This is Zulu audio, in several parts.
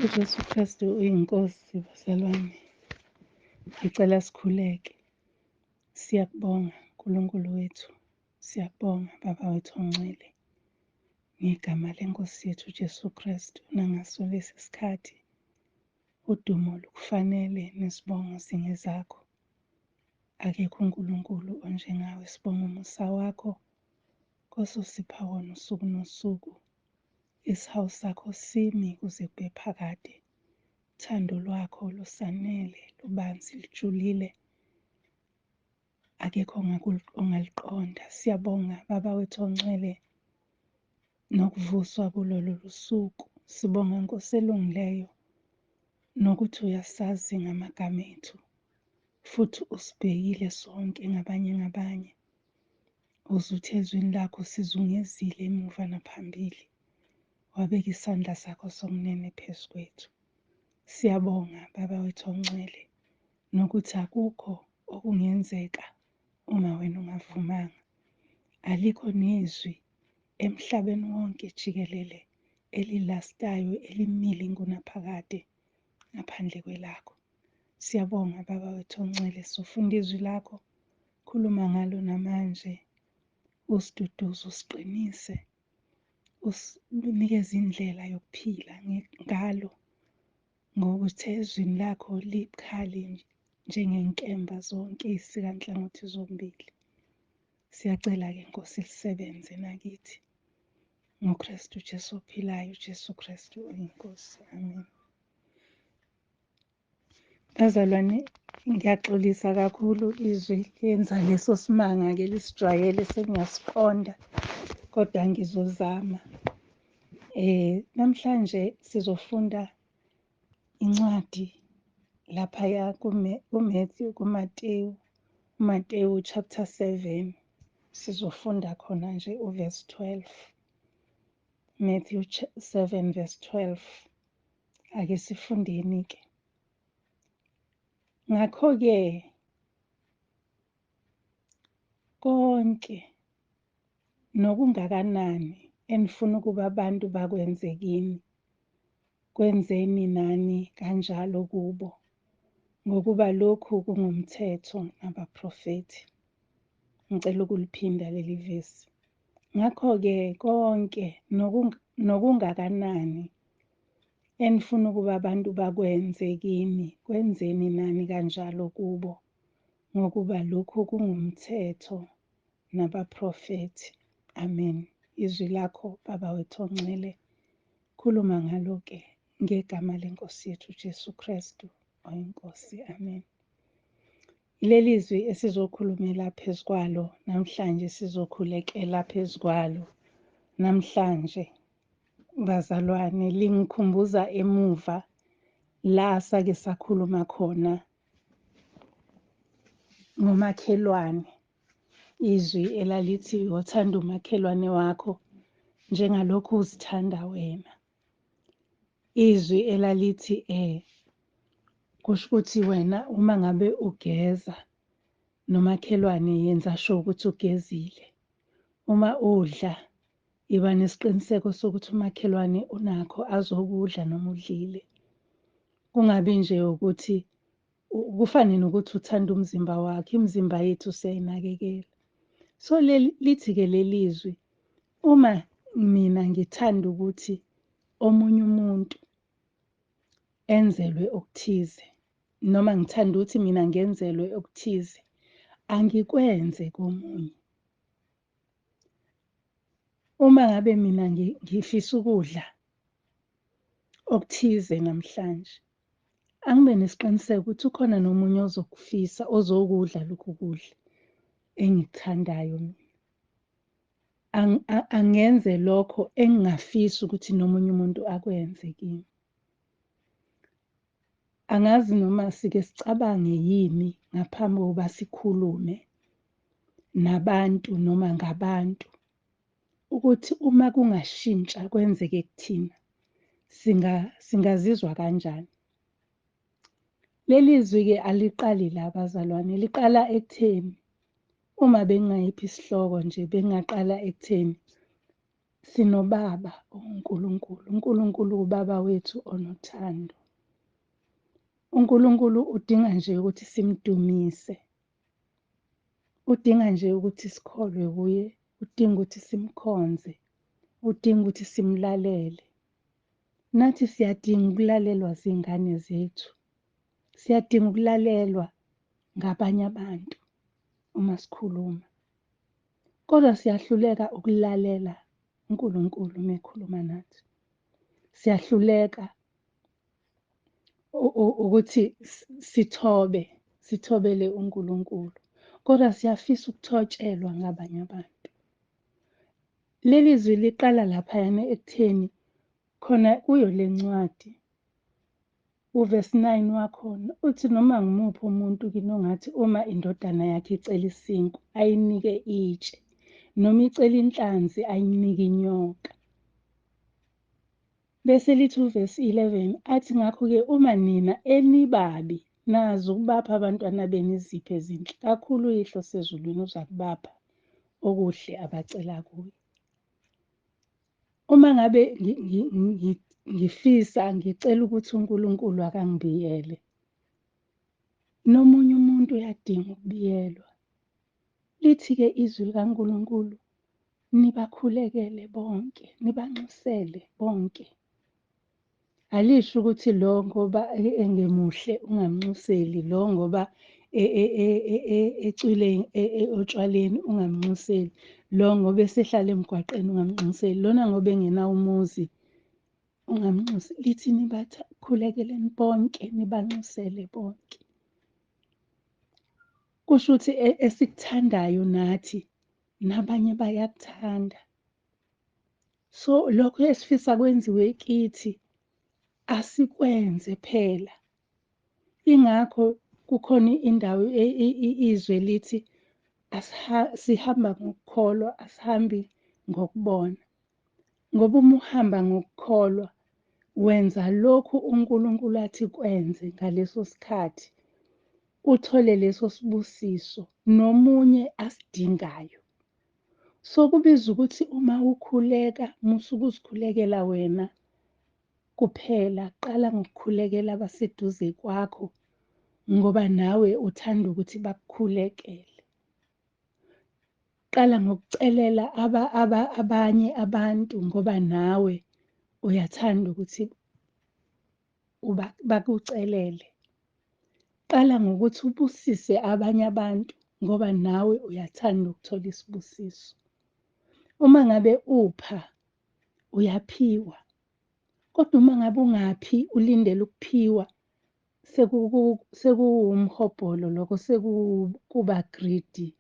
uJesu Kristu uyinkosi bazalwane. Ngicela sikhuleke. Siyakubonga uNkulunkulu wethu. Siyakubonga Baba wethu ongcwele. Ngegama lenkosi yethu uJesu Kristu nangaso lesi sikhathi udumo lukufanele nesibongo singezakho. Akekho uNkulunkulu onjengawe. Sibonga umusa wakho kososipha wona usuku nosuku. Isihawu sakho simi kuze kube phakade. Uthando lwakho lusanele, lubanzi, lujulile. Akekho ongaliqonda. Siyabonga Baba wethu ongcwele nokuvuswa kulolu suku. Sibonga Nkosi elungileyo nokuthi uyasazi ngamagama ethu futhi usibhekile sonke ngabanye. Uzuthi ezwini lakho sizungezile emuva naphambili. Wabeka isandla sakho sokunene phezu kwethu. Siyabonga Baba wethu ongcwele nokuthi akukho okungenzeka uma wena ungavumanga. Alikho nezwi emhlabeni wonke jikelele elilastayo elimile ngunaphakade ngaphandle kwelakho. Siyabonga Baba wethu ongcwele, sofunda izwi lakho, khuluma ngalo namanje, usiduduze, usiqinise, usinikeze indlela yokuphila ngalo, ngokuthi ezwini lakho libukhali njengenkemba zonke izisikanhlangothi zombili. Siyacela-ke Nkosi lisebenze nakithi. NgoKristu Jesu ophilayo, uJesu Kristu uyinkosi. Amen. Bazalwane, ngiyaxolisa kakhulu izwi lenza leso simanga-ke lisijwayele sengiyasiqonda, kodwa ngizozama. Namhlanje sizofunda incwadi laphaya kuMateyu chapter 7. Sizofunda khona nje uverse 12. Matthew 7 verse 12. Ake sifundeni-ke. Ngakho-ke konke nokungakanani enifuna ukuba abantu bakwenze kini, kwenzeni nani kanjalo kubo, ngokuba lokhu kungumthetho nabaprofethi. Ngicela ukuliphinda leli vesi. Ngakho-ke konke nokungakanani enifuna ukuba abantu bakwenze kini, kwenzeni nani kanjalo kubo, ngokuba lokhu kungumthetho nabaprofethi. Amen. Izwi lakho Baba wethu ongcwele, khuluma ngalo-ke ngegama lenkosi yethu uJesu Kristu oyinkosi. Amen. Leli zwi esizokhulumela phezu kwalo namhlanje, sizokhulekela phezu kwalo namhlanje, bazalwane, lingikhumbuza emuva la sake sakhuluma khona ngomakhelwane. Izwi elalithi wothanda umakhelwane wakho njengalokhu uzithanda wena. Izwi elalithi kusho ukuthi wena uma ngabe ugeza nomakhelwane yenza sure ukuthi ugezile. Uma udla iba nesiqiniseko sokuthi umakhelwane unakho azokudla noma udlile. Kungabi nje ukuthi kufane nokuthi uthanda umzimba wakho, imizimba yethu siyayinakekela. So lithi-ke leli zwi, uma mina ngithanda ukuthi omunye umuntu enzelwe okuthize, noma ngithanda ukuthi mina ngenzelwe okuthize, angikwenze komunye. Uma ngabe mina ngifisa ukudla okuthize namhlanje, angibe nesiqiniseko ukuthi ukhona nomunye ozokufisa, ozokudla lokhu kudla engikuthandayo mina. Angenze lokho engingafisi ukuthi nomunye umuntu akwenze kimi. Angazi noma sike sicabange yini ngaphambi kokuba sikhulume nabantu noma ngabantu, ukuthi uma kungashintsha kwenzeke kuthina, singazizwa kanjani. Leli zwi-ke aliqali la bazalwane, liqala ekutheni, uma bengingayiphi isihloko nje, bengingaqala ekutheni sinobaba uNkulunkulu. uNkulunkulu ubaba wethu onothando. uNkulunkulu udinga nje ukuthi simdumise. Udinga nje ukuthi sikholwe kuye. Udinga ukuthi simkhonze. Udinga ukuthi simlalele. Nathi siyadinga ukulalelwa zingane zethu. Siyadinga ukulalelwa ngabanye abantu uma sikhuluma. Kodwa siyahluleka ukulalela uNkulunkulu uma ekhuluma nathi. Siyahluleka ukuthi sithobele uNkulunkulu. Kodwa siyafisa ukuthotshelwa ngabanye abantu. Leli zwi liqala laphayana ekutheni khona kuyo le ncwadi. Uvesi 9 wakhona uthi noma ngimuphi umuntu kini ongathi uma indodana yakhe icela isinkwa ayinike itshe, noma icela inhlanzi ayinike inyoka. Bese lithi uvesi 11 athi ngakho-ke uma nina enibabi nazi ukubapha abantwana benu izipho ezinhle, kakhulu uyihlo sezulwini uza kubapha okuhle abacela kuye. Uma ngabe ngifisa ngicela ukuthi uNkulunkulu akangibiyele, nomunye umuntu uyadinga ukubiyelwa. Lithi-ke izwi likaNkulunkulu, nibakhulekele bonke, nibanxusele bonke. Alisho ukuthi lo ngoba engemuhle ungamnxuseli, lo ngoba ecwile otshwaleni ungamnxuseli, lo ngoba esehlala emgwaqeni ungamnxuseli, lona ngoba engenawo umuzi ungamnxuseli. Lithi khulekeleni bonke, nibanxusele bonke. Kusho ukuthi esikuthandayo nathi nabanye bayakuthanda. So lokho esifisa kwenziwe kithi asikwenze phela. Ingakho kukhona indawo izwe lithi sihamba ngokukholwa, asihambi ngokubona. Ngoba uma uhamba ngokukholwa wenza lokhu uNkulunkulu athi kwenze ngaleso sikhathi. Uthole leso sibusiso nomunye asidingayo. So kubiza ukuthi uma ukhuleka, musuke uzikhulekela wena kuphela, qala ngokukhulekela abaseduze kwakho ngoba nawe uthanda ukuthi bakukhulekele. Qala ngokucelela abanye abantu ngoba nawe uyathanda ukuthi bakucelele. Qala ngokuthi ubusise abanye abantu ngoba nawe uyathanda ukuthola isibusiso. Uma ngabe upha, uyaphiwa. Kodwa uma ngabe ungaphi ulindele ukuphiwa, sekuwumhobholo lokho, sekuba greedy,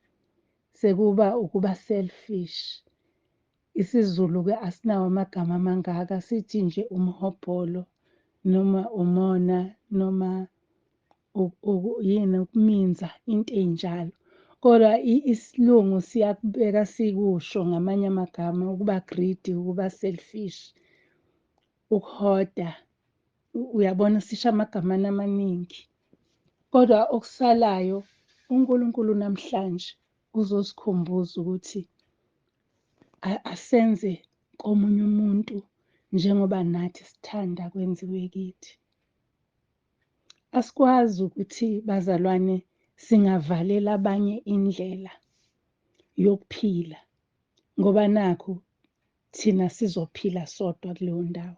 sekuba ukuba selfish. IsiZulu-ke asinawo amagama amangaka, sithi nje umhobholo noma umona noma ukuminza into ey'njalo. Kodwa isiLungu siyakubeka sikusho ngamanye amagama, ukuba greedy, ukuba selfish, ukuhoda. Uyabona sisho amagama amaningi. Kodwa okusalayo uNkulunkulu namhlanje uzosikhumbuza ukuthi asenze komunye umuntu njengoba nathi sithanda kwenziwe kithi. Asikwazi ukuthi bazalwane singavalela abanye indlela yokuphila ngoba nakhu thina sizophila sodwa kuleyo ndawo.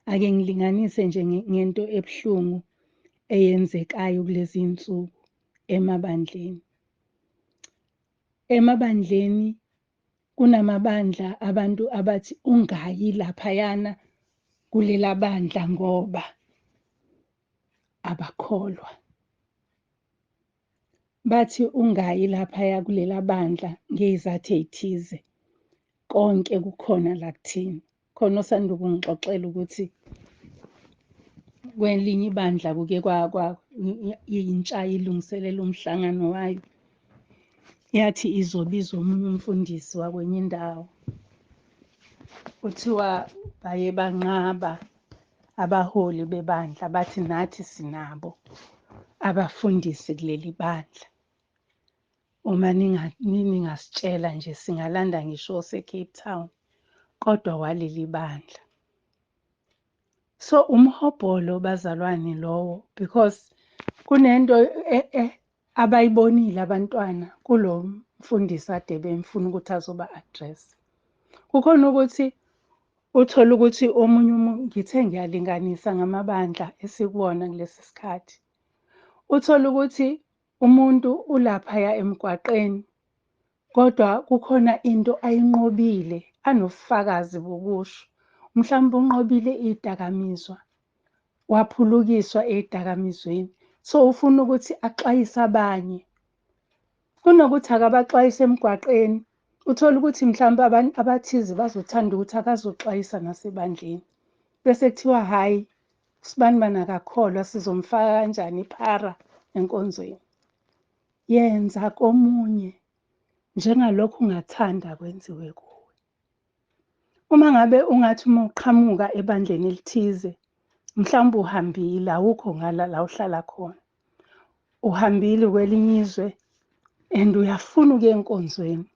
Ake ngilinganise nje ngento ebuhlungu eyenzekayo kulezi insuku emabandleni. Emabandleni kunamabandla abantu abathi ungayi laphayana kulela bandla ngoba abakholwa. Bathi ungayi laphaya kulela bandla ngezathu ezithize. Konke kukhona la kuthina. Khona osanda ukungixoxela ukuthi kwelinye ibandla kuke intsha ilungiselela umhlangano wayo. Yathi izobiza omunye umfundisi wakwenye indawo. Kuthiwa baye banqaba abaholi bebandla bathi nathi sinabo abafundisi kuleli bandla. Uma ningasitshela nje singalanda ngisho ose-Cape Town. kodwa waleli bandla. So umhobholo bazalwane lowo, because kunento abayibonile abantwana kulo mfundisi ade bemfuna ukuthi azoba address. Kukhona ukuthi uthola ukuthi omunye umuntu, ngithe ngiyalinganisa ngamabandla esikubona kulesi sikhathi. Uthola ukuthi umuntu ulaphaya emgwaqeni, kodwa kukhona into ayinqobile, anobufakazi bokusho. Mhlawumbe unqobile iy'dakamizwa, waphulukiswa ey'dakamizweni. So ufuna ukuthi axwayise abanye. Kunokuthi akabaxwayise emgwaqeni, uthole ukuthi mhlawumbe abantu abathize bazothanda ukuthi akazoxwayisa nasebandleni. Bese kuthiwa hhayi, uSibandibani akakholwa, sizomfaka kanjani iphara enkonzweni. Yenza komunye njengalokhu ungathanda kwenziwe kuwe. Uma ngabe ungathi uma uqhamuka ebandleni elithize, mhlawumbe uhambile, awukho ngala la uhlala khona. Uhambile kwelinye izwe and uyafuna ukuya enkonzweni.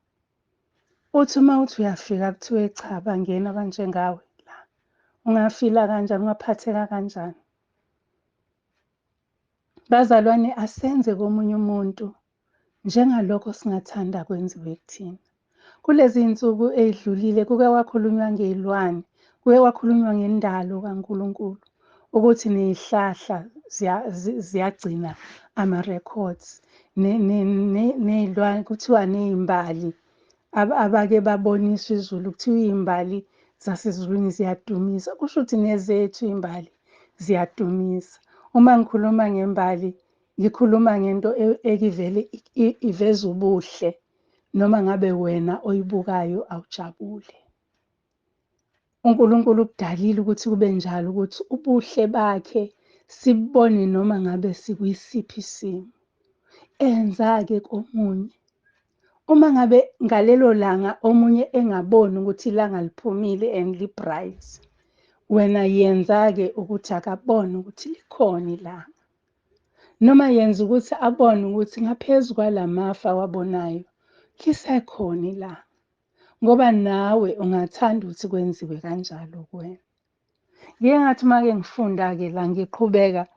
Uthi uma uthi uyafika kuthiwe cha, bangena abanjengawe la. Ungafila kanjani, ungaphatheka kanjani? Bazalwane, asenze komunye umuntu njengalokho singathanda kwenziwe kuthina. Kulezi iy'nsuku ey'dlulile kuke kwakhulunywa ngey'lwane, kuke kwakhulunywa ngendalo kaNkulunkulu, ukuthi ney'hlahla ziyagcina ama-records. Ney'lwane kuthiwa ney'mbali abake baboniswa izulu, kuthiwa iy'mbali zasezulwini ziyadumisa. Kusho ukuthi nezethu iy'mbali ziyadumisa. Uma ngikhuluma ngembali, ngikhuluma ngento ekivele iveza ubuhle, noma ngabe wena oyibukayo awujabule. uNkulunkulu ukudalile ukuthi kube njalo, ukuthi ubuhle bakhe sibone noma ngabe sikwisiphi isimo. Enza-ke komunye. Uma ngabe ngalelo langa omunye engaboni ukuthi ilanga liphumile and li-bright, wena yenza-ke ukuthi akabone ukuthi likhona ilanga. Noma yenza ukuthi abone ukuthi ngaphezu kwalamafa awabonayo, lisekhona ilanga. Ngoba nawe ungathanda ukuthi kwenziwe kanjalo kuwena. Ngike ngathi uma-ke ngifunda-ke la ngiqhubeka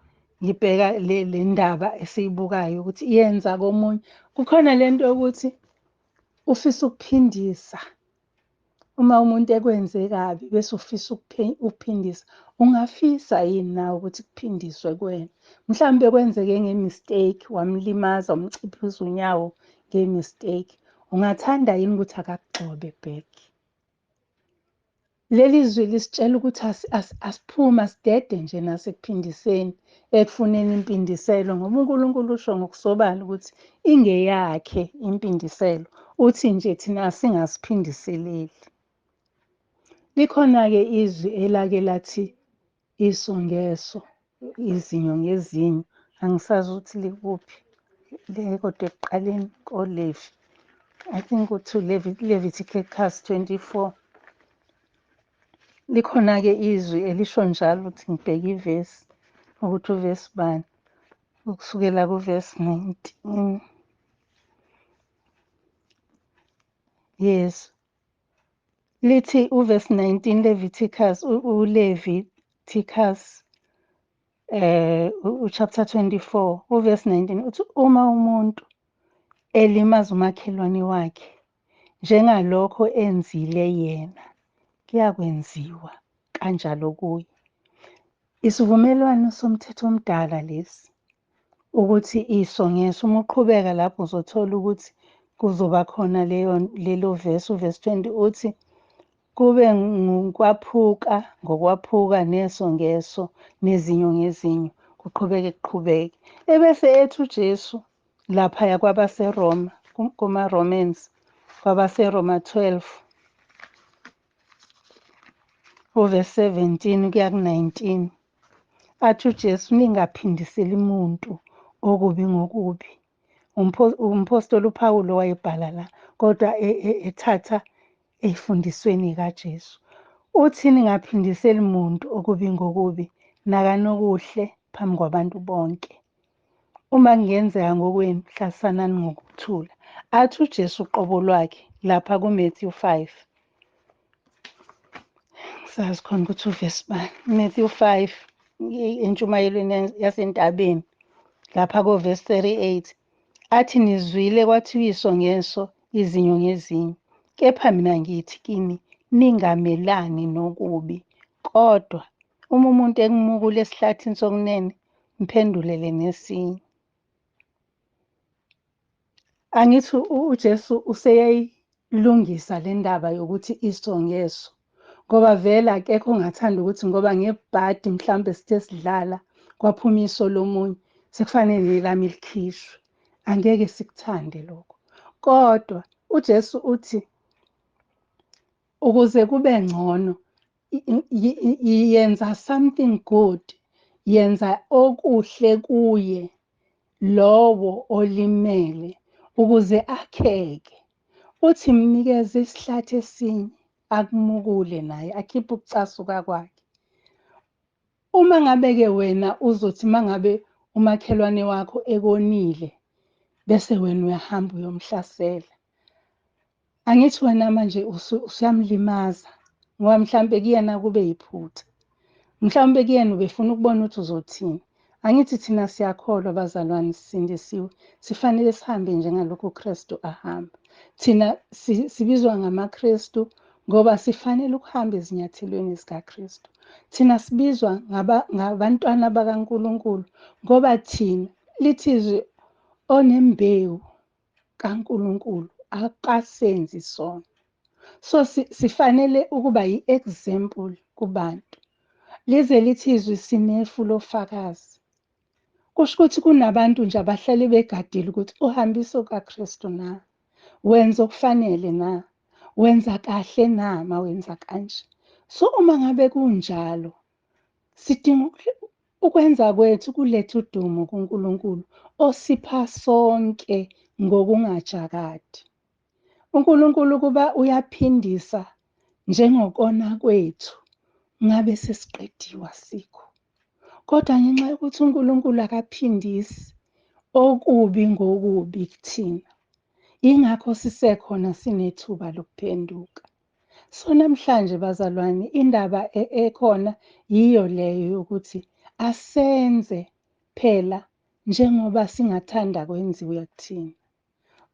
ngibheka le ndaba esiyibukayo ukuthi yenza komunye. Kukhona lento yokuthi ufisa ukuphindisa. Uma umuntu ekwenze kabi bese ufisa ukuphindisa. Ungafisa yini nawe ukuthi kuphindiswe kuwena? Mhlawumbe kwenzeke nge-mistake, wamlimaza, wamchiphiza unyawo nge-mistake. Ungathanda yini ukuthi akakugxobe back? Leli zwi lisitshela ukuthi asiphume, asidede nje nasekuphindiseni, ekufuneni impindiselo, ngoba uNkulunkulu usho ngokusobala ukuthi ingeyakhe impindiselo. Uthi nje thina asingasiphindiseleli. Likhona-ke izwi elake lathi iso ngeso, izinyo ngezinyo. Angisazi ukuthi likuphi. Kodwa ekuqaleni koLevi. I think to Leviticus 24. Likhona-ke izwi elisho njalo ukuthi ngibheke ivesi ukuthi uvesi bani, ukusukela kuvesi 19. Yes. Lithi uvesi 19 Leviticus, uLeviticus chapter 24, uvesi 19 uthi uma umuntu elimaza umakhelwane wakhe njengalokho enzile yena, kuyakwenziwa kanjalo kuye. Isivumelwano somthetho omdala lesi, ukuthi isongeso. Uma uqhubeka lapho uzothola ukuthi kuzoba khona lelo vesi, uvesi 20 uthi kube ngokwaphuka nesongeso nezinyo ngezinyo, kuqhubeke. Ebese ethi uJesu laphaya kwabaseRoma, kuma-Romans, kwabaseRoma 12, uvesi 17 kuya ku-19. Athi uJesu ningaphindiseli muntu okubi ngokubi. Umpostoli uPawulo wayebhala la, kodwa ethatha efundisweni kaJesu. Uthi ningaphindiseli muntu okubi ngokubi, nakanokuhle phambi kwabantu bonke. Uma kungenzeka ngokwenu, hlalisanani ngokuthula. Athi uJesu uqobo lwakhe lapha kuMathewu 5. Sazi khona ukuthi uvesi bani. Matthew 5, entshumayelweni yasentabeni, lapha kovesi 38. Athi nizwile kwathiwa iso ngeso, izinyo ngezinyo. Kepha mina ngithi kini, ningamelani nokubi. Kodwa, uma umuntu ekumukula esihlathini sokunene, mphendulele nesinye. Angithi uJesu useyayilungisa le ndaba yokuthi iso ngeso. Ngoba vele akekho ongathanda ukuthi ngoba ngebhadi mhlawumbe sithe sidlala kwaphuma iso lomunye sekufanele elami likhishwe. Angeke sikuthande lokho. Kodwa uJesu uthi ukuze kube ngcono yenza something good, yenza okuhle kuye lowo olimele ukuze akheke. Uthi mnikeze isihlathi esinye akumukule naye akhiphe ukucasuka kwakhe. Uma ngabe-ke wena uzothi mangabe umakhelwane wakho ekonile bese wena uyahamba uyomhlasela. Angithi wena manje usuyamlimaza ngoba mhlambe kuyena kube yiphutha. Mhlawumbe kuyena ubefuna ukubona ukuthi uzothini. Angithi thina siyakholwa bazalwane, sisindisiwe. Sifanele sihambe njengalokhu uKristu ahamba. Thina sibizwa ngamaKristu ngoba sifanele ukuhamba ezinyathelweni zikaKristu. Thina sibizwa ngabantwana bakaNkulunkulu ngoba thina lithi izwi onembewu kaNkulunkulu akasenzi sono. So sifanele ukuba yi-example kubantu. Lize lithi izwi sinefu lofakazi. Kusho ukuthi kunabantu nje abahlale begadile ukuthi uhambise ukaKristu na? Wenza okufanele na? Wenza kahle na mawenza kanje? So uma ngabe kunjalo, sidinga ukwenza kwethu kulethe udumo kuNkulunkulu osipha sonke ngokungajakadi. uNkulunkulu kuba uyaphindisa njengokona kwethu ngabe sesiqediwe asikho. Kodwa ngenxa yokuthi uNkulunkulu akaphindisi okubi ngokubi kuthina, ingakho sisekhona sinethuba lokuphenduka. So namhlanje bazalwane, indaba ekhona yiyo leyo yokuthi asenze phela njengoba singathanda kwenziwe kuthina.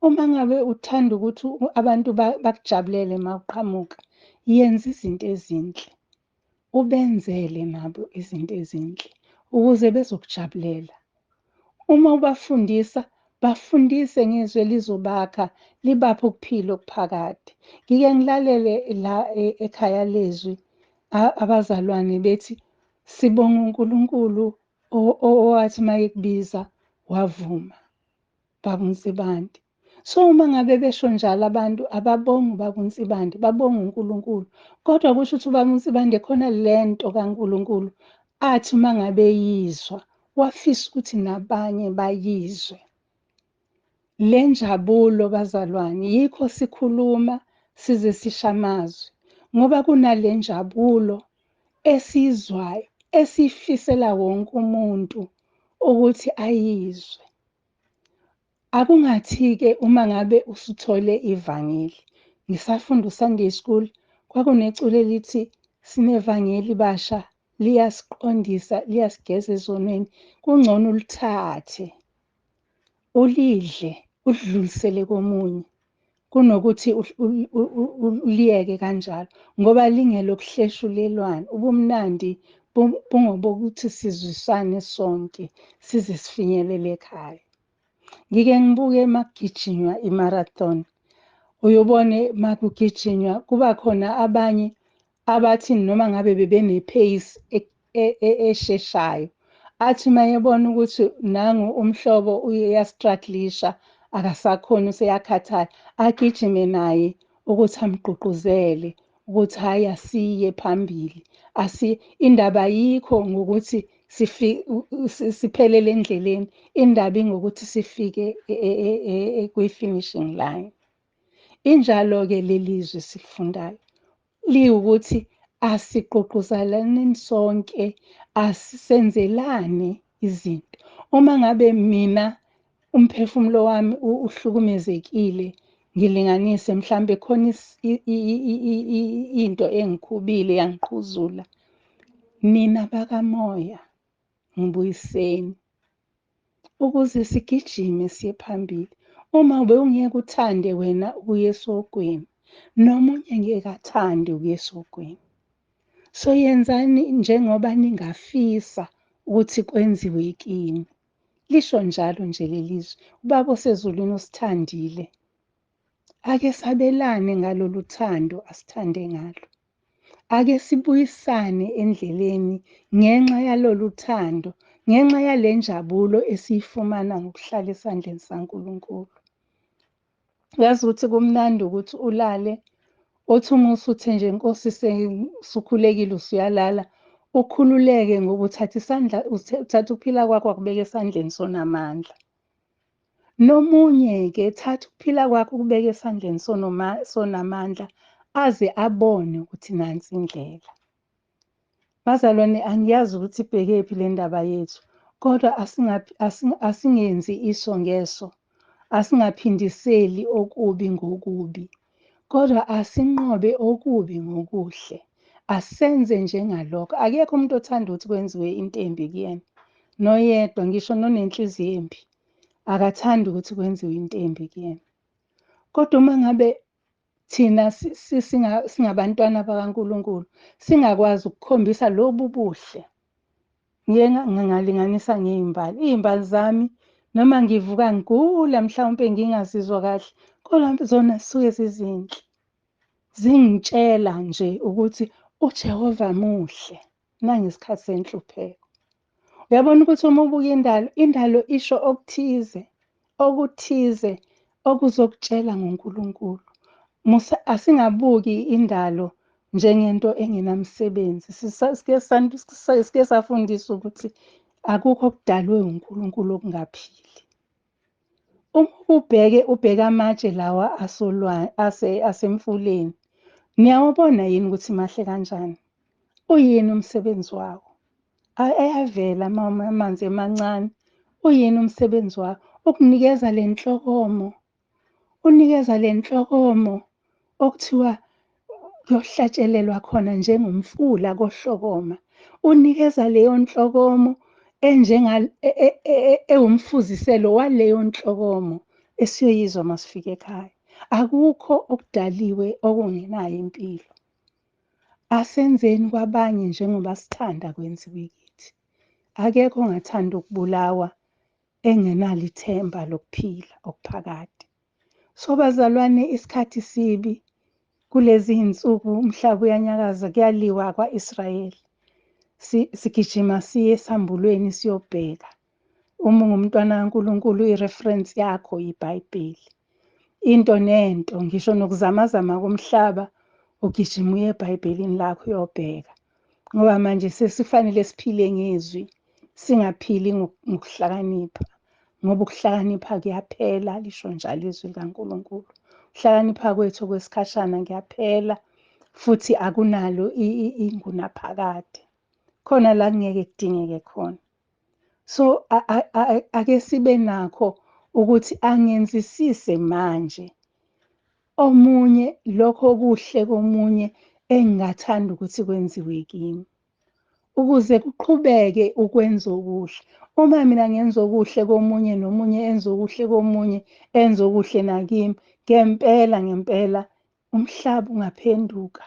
Uma ngabe uthanda ukuthi abantu bakujabulele mawuqhamuka, yenza izinto ezinhle. Ubenzele nabo izinto ezinhle ukuze bezokujabulela. Uma ubafundisa, bafundise ngezwi elizobakha libaphe ukuphila okuphakade. Ngike ngilalele la ekhaya lezwi abazalwane bethi sibonga uNkulunkulu owathi mayekubiza wavuma, Baba Nsibande. So uma ngabe besho njalo abantu ababongi uBaba Nsibande, babonga uNkulunkulu. Kodwa kusho ukuthi uBaba Nsibande khona lento kaNkulunkulu athi uma ngabe yizwa wafisa ukuthi nabanye bayizwe. Le njabulo bazalwane yikho sikhuluma size sisha amazwi ngoba kunale njabulo esizwayo esifisela wonke umuntu ukuthi ayizwe. Akungathi-ke uma ngabe usuthole ivangeli. Ngisafunda uSunday school, kwakunecule elithi sinevangeli basha, liyasiqondisa, liyasigeza ezonweni. Kungcono ulithathe, ulidle, udlulisele komunye kunokuthi uliyeke kanjalo ngoba lingelokuhleshulelwana. Ubumnandi bungobokuthi sizwisane sonke size sifinyelele ekhaya. Ngike ngibuke makugijinywa i-marathon. Uyobone makugijinywa kuba khona abanye abathi noma ngabe bebene-pace esheshayo. Athi mayebona ukuthi nangu umhlobo uyastruggle-isha, akasakhoni useyakhathala, agijime naye ukuthi amgqugquzele ukuthi hhayi asiye phambili. Indaba ayikho ngokuthi siphelele endleleni, indaba ingokuthi sifike kwi-finishing line. Injalo-ke leli zwi silifundayo liwukuthi asigqugquzelaneni sonke, asisenzelane izinto. Uma ngabe mina umphefumulo wami uhlukumezekile, ngilinganise mhlambe khona into engikhubile yangiqhuzula. Nina bakamoya, ngibuyiseni ukuze sigijime siye phambili. Uma bewungeke uthande wena ukuya esogwini, nomunye ngeke athande ukuya esogwini. So yenzani njengoba ningafisa ukuthi kwenziwe kini. Lisho njalo nje leli zwi. Ubaba osezulwini usithandile. Ake sabelane ngalolu thando asithande ngalo. Ake sibuyisane endleleni ngenxa yalolu thando, ngenxa yale njabulo esiyifumana ngokuhlala esandleni saNkulunkulu. Uyazi ukuthi kumnandi ukuthi ulale, othi uma usuthe nje Nkosi sukhulekile usuyalala, ukhululeke ngoba uthatha ukuphila kwakho wakubeka esandleni sonamandla. Nomunye-ke thatha ukuphila kwakho ukubeka esandleni sonamandla aze abone ukuthi nansi indlela. Bazalwane, angiyazi ukuthi ibhekephi le ndaba yethu, kodwa asingenzi iso ngeso, asingaphindiseli okubi ngokubi, kodwa asinqobe okubi ngokuhle. Asenze njengalokho. Akekho umuntu othanda ukuthi kwenziwe into embi kuyena. Noyedwa, ngisho nonenhliziyo embi, akathandi ukuthi kwenziwe into embi kuyena. Kodwa uma ngabe thina singabantwana bakaNkulunkulu singakwazi ukukhombisa lobu buhle, ngingalinganisa ngey'mbali. Iy'mbali zami noma ngivuka ngigula mhlawumpe ngingazizwa kahle, kodwa zona zisuke zizinhle. Zingitshela nje ukuthi uJehova muhle nangesikhathi senhlupheko. Uyabona ukuthi uma ubuka indalo isho okuthize okuzokutshela ngoNkulunkulu. Asingabuki indalo njengento engenamsebenzi. Sike safundiswa ukuthi akukho okudalwe uNkulunkulu okungaphili. Uma ubheka amatshe lawa asemfuleni, niyawubona yini ukuthi mahle kanjani? Uyini umsebenzi wawo? Ayavela amanzi emancane. Uyini umsebenzi wawo? Ukunikeza le nhlokomo. Unikeza le nhlokomo okuthiwa kuyohlatshelelwa khona njengomfula kohlokoma. Unikeza leyo nhlokomo ewumfuziselo waleyo nhlokomo esiyoyizwa masifika ekhaya. Akukho okudaliwe okungenayo impilo. Asenzeni kwabanye njengoba sithanda kwenziwe kithi. Akekho ongathanda ukubulawa engenalo ithemba lokuphila okuphakade. So bazalwane, isikhathi sibi kulezi iy'nsuku umhlaba uyanyakaza, kuyaliwa kwa-Israyeli. Sigijima siye esambulweni siyobheka. Uma ungumntwana kaNkulunkulu, i-reference yakho iBhayibheli. Into nento, ngisho nokuzamazama komhlaba, ugijima uye eBhayibhelini lakho uyobheka. Ngoba manje sesifanele siphile ngezwi, singaphili ngokuhlakanipha. Ngoba ukuhlakanipha kuyaphela, lisho njalo izwi likaNkulunkulu. Ukuhlakanipha kwethu okwesikhashana kuyaphela, futhi akunalo ingunaphakade. Khona la kungeke kudingeke khona. So ake sibe nakho ukuthi angenzisise manje omunye lokho okuhle komunye engingathanda ukuthi kwenziwe kimi, ukuze kuqhubeke ukwenza okuhle. Uma mina ngenza okuhle komunye nomunye enza okuhle komunye enza okuhle nakimi, ngempela umhlaba ungaphenduka.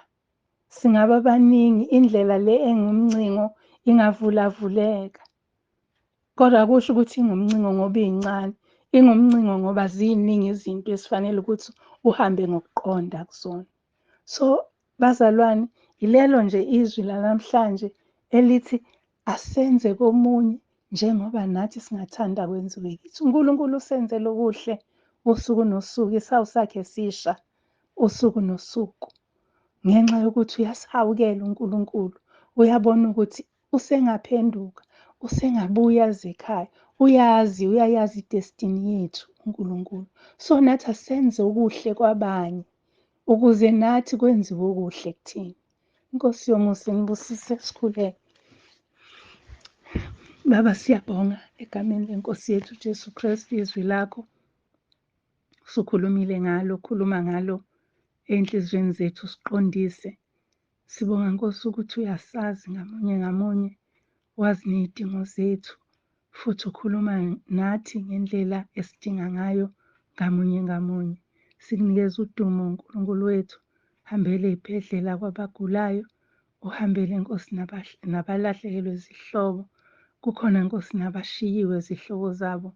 Singaba baningi, indlela le engumncingo ingavulavuleka. Kodwa akusho ukuthi ingumncingo ngoba incane, ingumncingo ngoba ziningi izinto esifanele ukuthi uhambe ngokuqonda kuzona. So bazalwane, ilelo nje izwi lanamhlanje elithi asenze komunye njengoba nathi singathanda kwenziwe kithi. uNkulunkulu usenzele okuhle usuku nosuku, isawu sakhe sisha usuku nosuku. Ngenxa yokuthi uyasihawukela uNkulunkulu, uyabona ukuthi usengaphenduka, usengabuya aze ekhaya, uyayazi i-destiny yethu uNkulunkulu. So nathi asenze okuhle kwabanye ukuze nathi kwenziwe okuhle kuthina. Inkosi yomusa inibusise, sikhuleke. Baba, siyabonga egameni leNkosi yethu Jesu Kristu, izwi lakho usukhulumile ngalo, khuluma ngalo ey'nhliziyweni zethu, siqondise. Sibonga Nkosi ukuthi uyasazi ngamunye ngamunye, wazi ney'dingo zethu, futhi ukhuluma nathi ngendlela esidinga ngayo ngamunye ngamunye. Sikunikeza udumo uNkulunkulu wethu, hambele ey'bhedlela kwabagulayo, uhambele Nkosi nabalahlekelwe zihlobo. Kukhona Nkosi nabashiyiwe zihlobo zabo,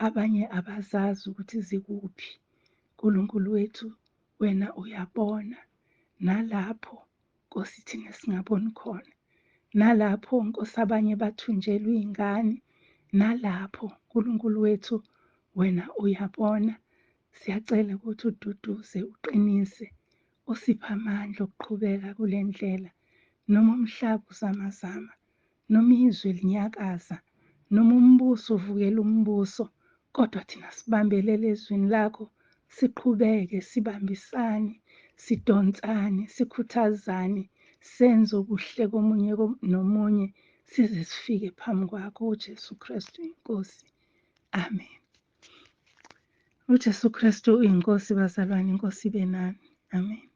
abanye abazazi ukuthi zikuphi. Nkulunkulu wethu, wena uyabona nalapho Nkosi thina singaboni khona, nalapho Nkosi abanye bathunjelwe iy'ngane, nalapho Nkulunkulu wethu wena uyabona. Siyacela ukuthi ududuze, uqinise, usiphe amandla okuqhubeka kule ndlela, noma umhlaba uzamazama, noma izwe linyakaza, noma umbuso uvukela umbuso, kodwa thina sibambelele ezwini lakho, siqhubeke, sibambisane, sidonsane, sikhuthazane, senze okuhle komunye nomunye, size sifike phambi kwakho uJesu Kristu inkosi. Amen. uJesu Kristu uyinkosi bazalwane, inkosi ibe nani. Amen.